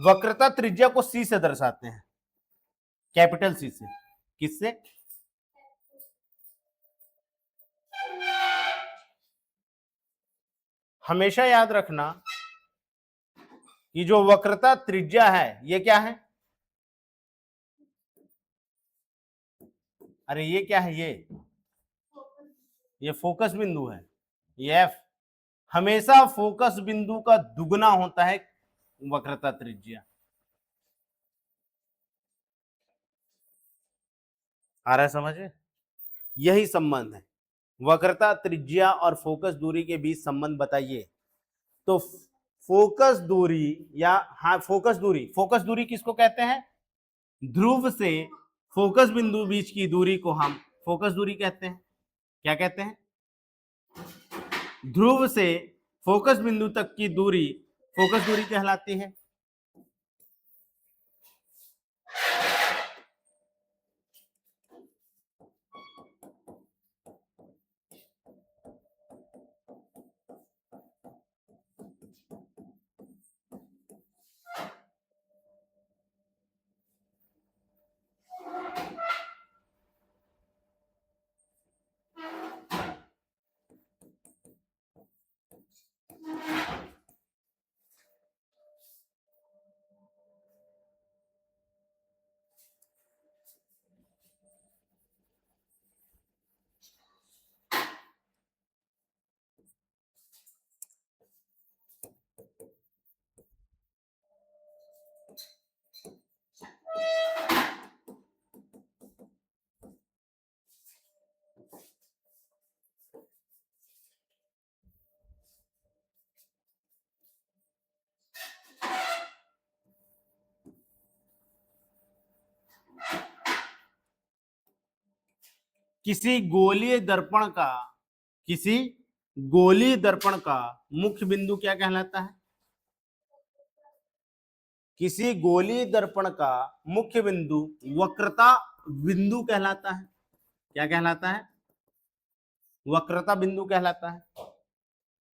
वक्रता त्रिज्या को सी से दर्शाते हैं, कैपिटल सी से। किससे? हमेशा याद रखना कि जो वक्रता त्रिज्या है, ये क्या है? अरे ये क्या है? ये फोकस बिंदु है। ये एफ हमेशा फोकस बिंदु का दुगना होता है वक्रता त्रिज्या। आ रहा है समझ में? यही संबंध है, वक्रता त्रिज्या और फोकस दूरी के बीच संबंध बताइए। तो फोकस दूरी, या हाँ फोकस दूरी किसको कहते हैं? ध्रुव से फोकस बिंदु बीच की दूरी को हम फोकस दूरी कहते हैं। क्या कहते हैं? ध्रुव से फोकस बिंदु तक की दूरी फोकस दूरी कहलाती है। किसी गोलीय दर्पण का मुख्य बिंदु क्या कहलाता है? किसी गोलीय दर्पण का मुख्य बिंदु वक्रता बिंदु कहलाता है। क्या कहलाता है? वक्रता बिंदु कहलाता है।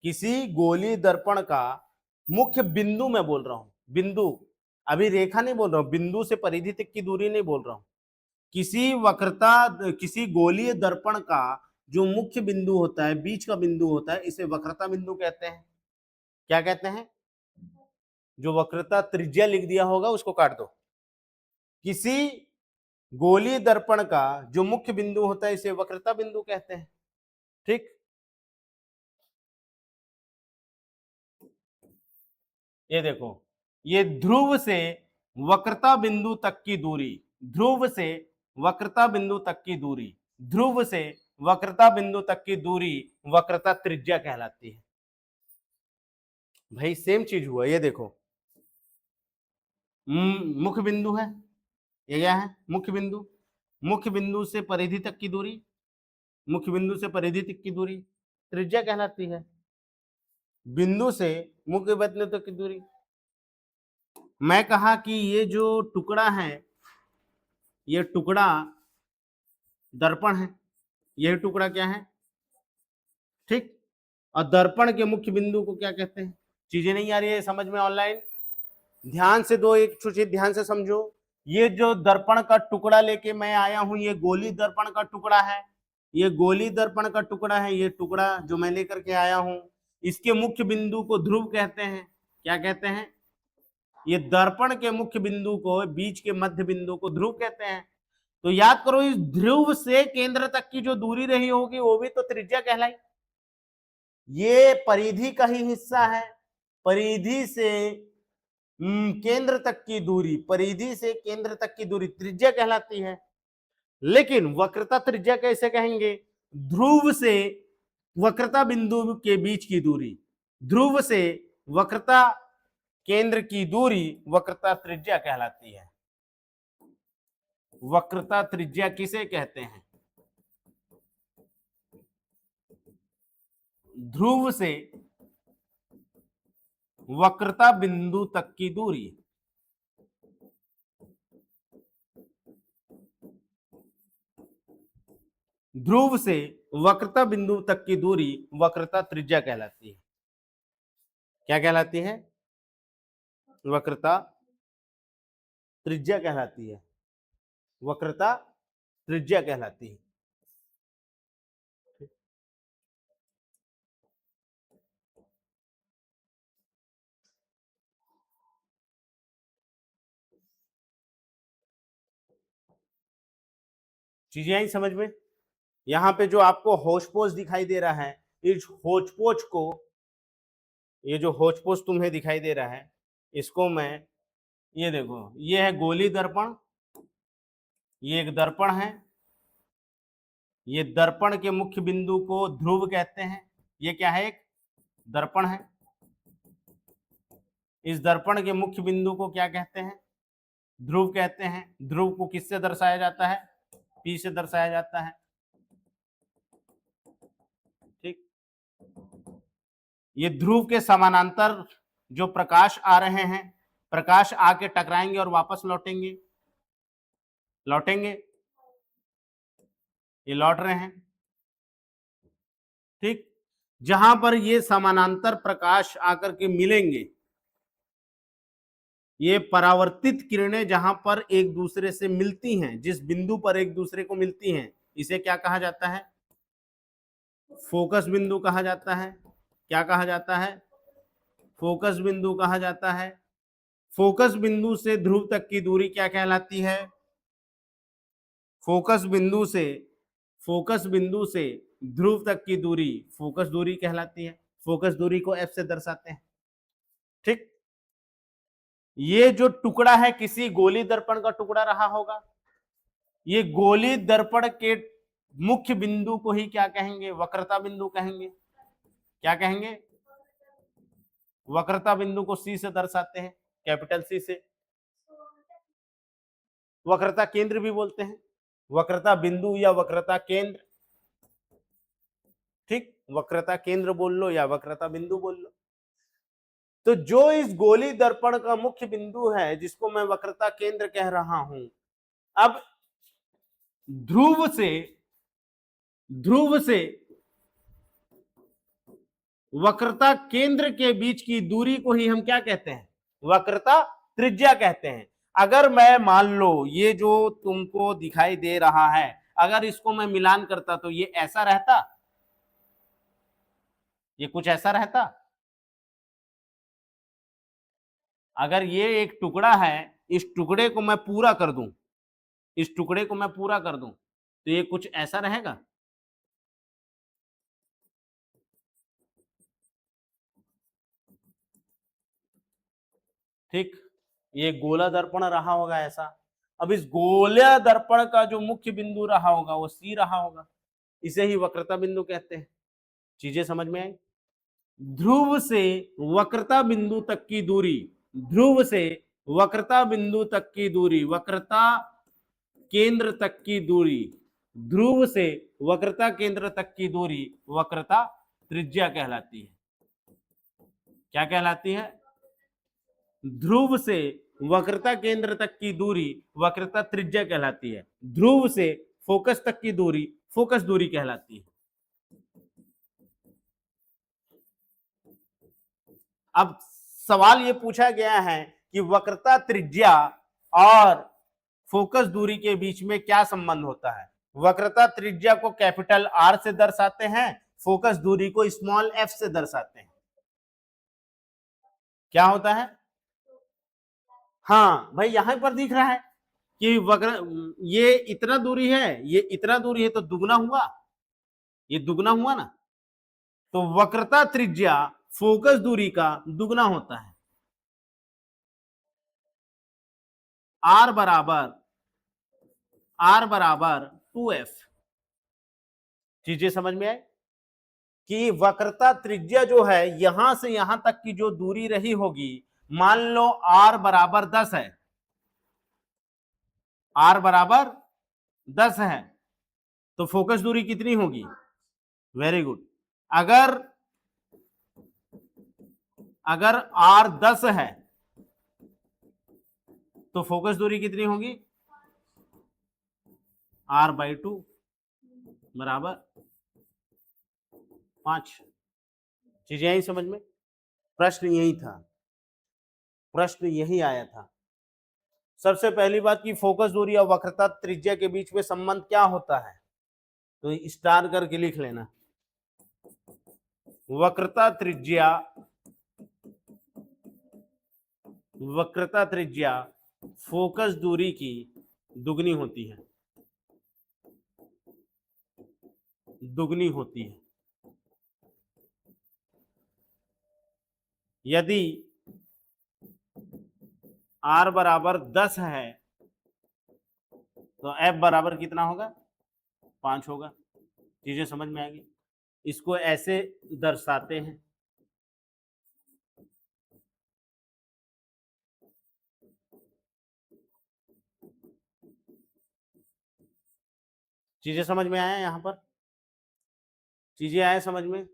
किसी गोलीय दर्पण का मुख्य बिंदु, मैं बोल रहा हूं बिंदु, अभी रेखा नहीं बोल रहा हूं, बिंदु से परिधि तक की दूरी नहीं बोल रहा हूं। किसी गोलीय दर्पण का जो मुख्य बिंदु होता है, बीच का बिंदु होता है, इसे वक्रता बिंदु कहते हैं। क्या कहते हैं? जो वक्रता त्रिज्या लिख दिया होगा उसको काट दो। किसी गोलीय दर्पण का जो मुख्य बिंदु होता है इसे वक्रता बिंदु कहते हैं। ठीक, ये देखो, ये ध्रुव से वक्रता बिंदु तक की दूरी, ध्रुव से वक्रता बिंदु तक की दूरी, ध्रुव से वक्रता बिंदु तक की दूरी वक्रता त्रिज्या कहलाती है। भाई सेम चीज हुआ, ये देखो, मुख्य बिंदु है, ये क्या है? मुख्य बिंदु, मुख्य बिंदु से परिधि तक की दूरी, मुख्य बिंदु से परिधि तक की दूरी त्रिज्या कहलाती है। बिंदु से मुख्य बिंदु तक की दूरी, मैं कहा कि ये जो टुकड़ा है, ये टुकड़ा दर्पण है, यह टुकड़ा क्या है? ठीक, और दर्पण के मुख्य बिंदु को क्या कहते हैं? चीजें नहीं आ रही है समझ में ऑनलाइन? ध्यान से दो, एक चीज ध्यान से समझो। ये जो दर्पण का टुकड़ा लेके मैं आया हूं, ये गोली दर्पण का टुकड़ा है, ये गोली दर्पण का टुकड़ा है, ये टुकड़ा जो मैं लेकर के आया हूं, इसके मुख्य बिंदु को ध्रुव कहते हैं। क्या कहते हैं? ये दर्पण के मुख्य बिंदु को, बीच के मध्य बिंदु को ध्रुव कहते हैं। तो याद करो, इस ध्रुव से केंद्र तक की जो दूरी रही होगी वो भी तो त्रिज्या कहलाई। ये परिधि का ही हिस्सा है, परिधि से केंद्र तक की दूरी, परिधि से केंद्र तक की दूरी त्रिज्या कहलाती है। लेकिन वक्रता त्रिज्या कैसे कहेंगे? ध्रुव से वक्रता बिंदु के बीच की दूरी, ध्रुव से वक्रता केंद्र की दूरी वक्रता त्रिज्या कहलाती है। वक्रता त्रिज्या किसे कहते हैं? ध्रुव से वक्रता बिंदु तक की दूरी, ध्रुव से वक्रता बिंदु तक की दूरी वक्रता त्रिज्या कहलाती है। क्या कहलाती है? वक्रता त्रिज्या कहलाती है, वक्रता त्रिज्या कहलाती है। चीजें आई समझ में? यहां पे जो आपको होचपोच दिखाई दे रहा है, इस होचपोच को, ये जो होचपोच तुम्हें दिखाई दे रहा है, इसको मैं, ये देखो, ये है गोली दर्पण, ये एक दर्पण है, ये दर्पण के मुख्य बिंदु को ध्रुव कहते हैं। ये क्या है? एक दर्पण है। इस दर्पण के मुख्य बिंदु को क्या कहते हैं? ध्रुव कहते हैं। ध्रुव को किससे दर्शाया जाता है? P से दर्शाया जाता है। ठीक, ये ध्रुव के समानांतर जो प्रकाश आ रहे हैं, प्रकाश आके टकराएंगे और वापस लौटेंगे, लौटेंगे, ये लौट रहे हैं। ठीक, जहां पर ये समानांतर प्रकाश आकर के मिलेंगे, ये परावर्तित किरणें जहां पर एक दूसरे से मिलती हैं, जिस बिंदु पर एक दूसरे को मिलती हैं, इसे क्या कहा जाता है? फोकस बिंदु कहा जाता है। क्या कहा जाता है? फोकस बिंदु कहा जाता है। फोकस बिंदु से ध्रुव तक की दूरी क्या कहलाती है? फोकस बिंदु से, फोकस बिंदु से ध्रुव तक की दूरी फोकस दूरी कहलाती है। फोकस दूरी को F से दर्शाते हैं। ठीक, ये जो टुकड़ा है किसी गोली दर्पण का टुकड़ा रहा होगा, ये गोली दर्पण के मुख्य बिंदु को ही क्या कहेंगे? वक्रता बिंदु कहेंगे। क्या कहेंगे? वक्रता बिंदु को C से दर्शाते हैं, कैपिटल C से। वक्रता केंद्र भी बोलते हैं, वक्रता बिंदु या वक्रता केंद्र। ठीक, वक्रता केंद्र बोल लो या वक्रता बिंदु बोल लो। तो जो इस गोली दर्पण का मुख्य बिंदु है, जिसको मैं वक्रता केंद्र कह रहा हूं, अब ध्रुव से वक्रता केंद्र के बीच की दूरी को ही हम क्या कहते हैं? वक्रता त्रिज्या कहते हैं। अगर मैं मान लो ये जो तुमको दिखाई दे रहा है, अगर इसको मैं मिलान करता तो ये ऐसा रहता, ये कुछ ऐसा रहता। अगर ये एक टुकड़ा है, इस टुकड़े को मैं पूरा कर दूं, इस टुकड़े को मैं पूरा कर दूं, तो ये कुछ ऐसा रहेगा। ठीक, ये गोला दर्पण रहा होगा ऐसा। अब इस गोला दर्पण का जो मुख्य बिंदु रहा होगा वो सी रहा होगा, इसे ही वक्रता बिंदु कहते हैं। चीजें समझ में आई। ध्रुव से वक्रता बिंदु तक की दूरी, ध्रुव से वक्रता बिंदु तक की दूरी, वक्रता केंद्र तक की दूरी, ध्रुव से वक्रता केंद्र तक की दूरी वक्रता त्रिज्या कहलाती है। क्या कहलाती है? ध्रुव से वक्रता केंद्र तक की दूरी वक्रता त्रिज्या कहलाती है। ध्रुव से फोकस तक की दूरी फोकस दूरी कहलाती है। अब सवाल ये पूछा गया है कि वक्रता त्रिज्या और फोकस दूरी के बीच में क्या संबंध होता है। वक्रता त्रिज्या को कैपिटल आर से दर्शाते हैं, फोकस दूरी को स्मॉल एफ से दर्शाते हैं। क्या होता है? हाँ भाई, यहां पर दिख रहा है कि वक्र, ये इतना दूरी है, ये इतना दूरी है, तो दुगना हुआ, ये दुगना हुआ ना। तो वक्रता त्रिज्या फोकस दूरी का दुगना होता है। आर बराबर 2f। चीजें समझ में आए कि वक्रता त्रिज्या जो है यहां से यहां तक की जो दूरी रही होगी, मान लो r बराबर 10 है, r बराबर 10 है, तो फोकस दूरी कितनी होगी? Very good. अगर अगर r 10 है तो फोकस दूरी कितनी होगी? r/2 बराबर 5। चीजें यही समझ में। प्रश्न यही था, प्रश्न यही आया था। सबसे पहली बात की फोकस दूरी और वक्रता त्रिज्या के बीच में संबंध क्या होता है, तो स्टार करके लिख लेना। वक्रता त्रिज्या फोकस दूरी की दुगनी होती है, दुगनी होती है। यदि r बराबर 10 है तो f बराबर कितना होगा? 5 होगा। चीजें समझ में आएगी। इसको ऐसे दर्शाते हैं। चीजें समझ में आया यहां पर? चीजें आए समझ में?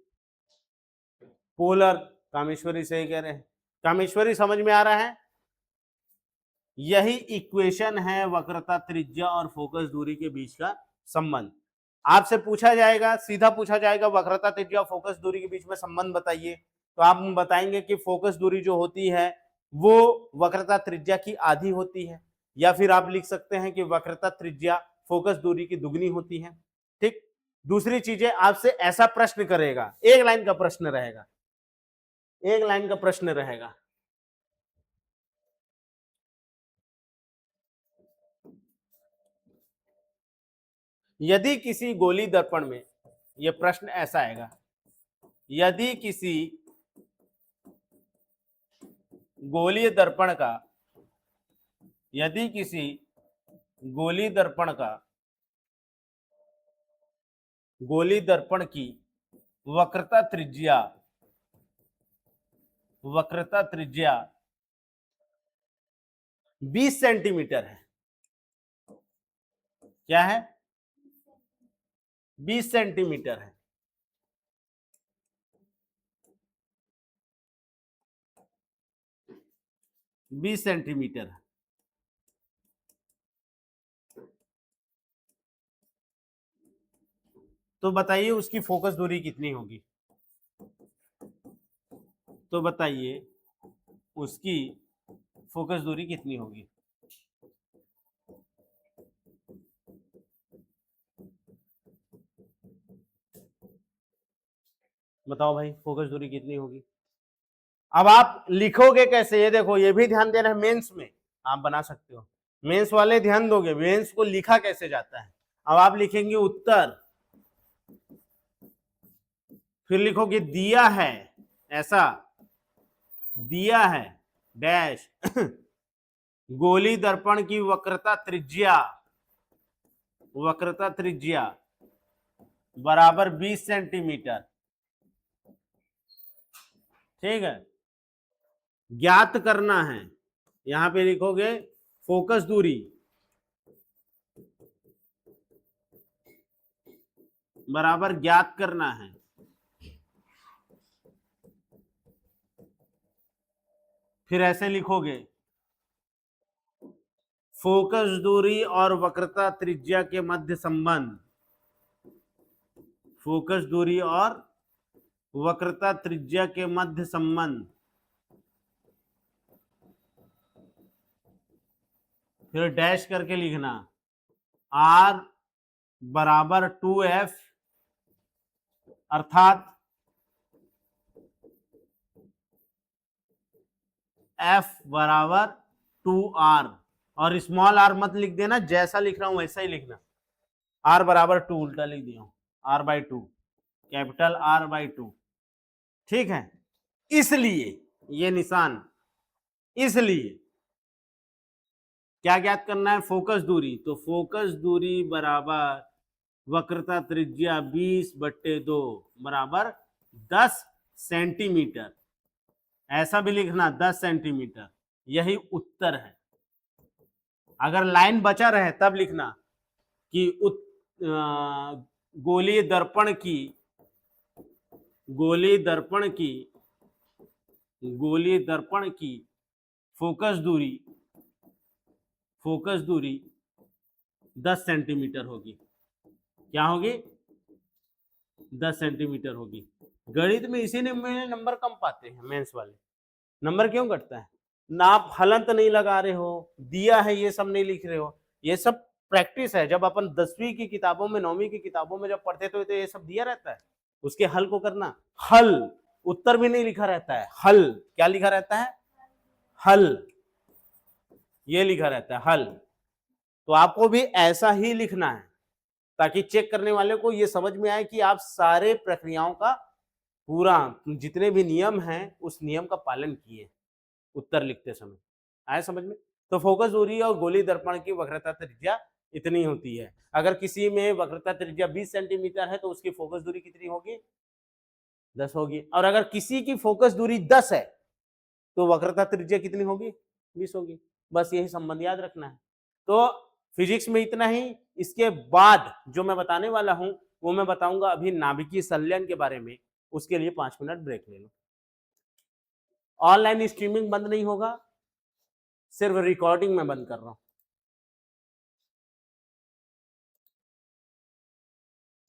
पोलर, कामेश्वरी सही कह रहे हैं। कामेश्वरी समझ में आ रहा है? यही इक्वेशन है वक्रता त्रिज्या और फोकस दूरी के बीच का संबंध। आपसे पूछा जाएगा, सीधा पूछा जाएगा वक्रता त्रिज्या और फोकस दूरी के बीच में संबंध बताइए, तो आप बताएंगे कि फोकस दूरी जो होती है वो वक्रता त्रिज्या की आधी होती है, या फिर आप लिख सकते हैं कि वक्रता त्रिज्या फोकस दूरी की दुगनी होती है। ठीक। दूसरी चीजें आपसे ऐसा प्रश्न करेगा, एक लाइन का प्रश्न रहेगा, एक लाइन का प्रश्न रहेगा। यदि किसी गोली दर्पण में, यह प्रश्न ऐसा आएगा, यदि किसी गोलीय दर्पण का, यदि किसी गोली दर्पण का, गोली दर्पण की वक्रता त्रिज्या, वक्रता त्रिज्या 20 सेंटीमीटर है। क्या है? 20 सेंटीमीटर है। बीस सेंटीमीटर है। तो बताइए उसकी फोकस दूरी कितनी होगी? तो बताइए उसकी फोकस दूरी कितनी होगी? बताओ भाई फोकस दूरी कितनी होगी। अब आप लिखोगे कैसे, ये देखो, ये भी ध्यान देना है, मेंस में आप बना सकते हो, मेंस वाले ध्यान दोगे, मेंस को लिखा कैसे जाता है। अब आप लिखेंगे उत्तर, फिर लिखोगे दिया है, ऐसा दिया है डैश गोली दर्पण की वक्रता त्रिज्या बराबर 20 सेंटीमीटर, ठीक है। ज्ञात करना है, यहां पे लिखोगे फोकस दूरी बराबर ज्ञात करना है, फिर ऐसे लिखोगे फोकस दूरी और वक्रता त्रिज्या के मध्य संबंध, फोकस दूरी और वक्रता त्रिज्या के मध्य संबंध, फिर डैश करके लिखना R बराबर 2F अर्थात F बराबर 2R, और स्मॉल r मत लिख देना, जैसा लिख रहा हूं वैसा ही लिखना, R बराबर 2 उल्टा लिख दिया हूं, R/2 कैपिटल R/2, ठीक है। इसलिए ये निशान, इसलिए क्या ज्ञात करना है, फोकस दूरी, तो फोकस दूरी बराबर वक्रता त्रिज्या 20/2 बराबर 10 सेंटीमीटर, ऐसा भी लिखना 10 सेंटीमीटर, यही उत्तर है। अगर लाइन बचा रहे तब लिखना कि गोलीय दर्पण की फोकस दूरी 10 सेंटीमीटर होगी, क्या होगी, 10 सेंटीमीटर होगी। गणित में इसी ने नंबर कम पाते हैं, मेंस वाले नंबर क्यों कटता है ना, आप हलंत नहीं लगा रहे हो, दिया है ये सब नहीं लिख रहे हो, ये सब प्रैक्टिस है। जब अपन 10वीं की किताबों में 9वीं की किताबों में जब पढ़ते थे तो ये सब दिया रहता है, उसके हल को करना, हल उत्तर भी नहीं लिखा रहता है, हल क्या लिखा रहता है, हल ये लिखा रहता है, हल। तो आपको भी ऐसा ही लिखना है ताकि चेक करने वाले को ये समझ में आए कि आप सारे प्रक्रियाओं का पूरा जितने भी नियम हैं उस नियम का पालन किए उत्तर लिखते समय, आए समझ में। तो फोकस दूरी और गोली दर्पण की वक्रता त्रिज्या इतनी होती है। अगर किसी में वक्रता त्रिज्या 20 सेंटीमीटर है तो उसकी फोकस दूरी कितनी होगी, 10 होगी। और अगर किसी की फोकस दूरी 10 है तो वक्रता त्रिज्या कितनी होगी, 20 होगी। बस यही संबंध याद रखना है। तो फिजिक्स में इतना ही। इसके बाद जो मैं बताने वाला हूं वो मैं बताऊंगा अभी नाभिकीय संलयन के बारे में, उसके लिए 5 मिनट ब्रेक ले लो। ऑनलाइन स्ट्रीमिंग बंद नहीं होगा, सिर्फ रिकॉर्डिंग में बंद कर रहा हूं।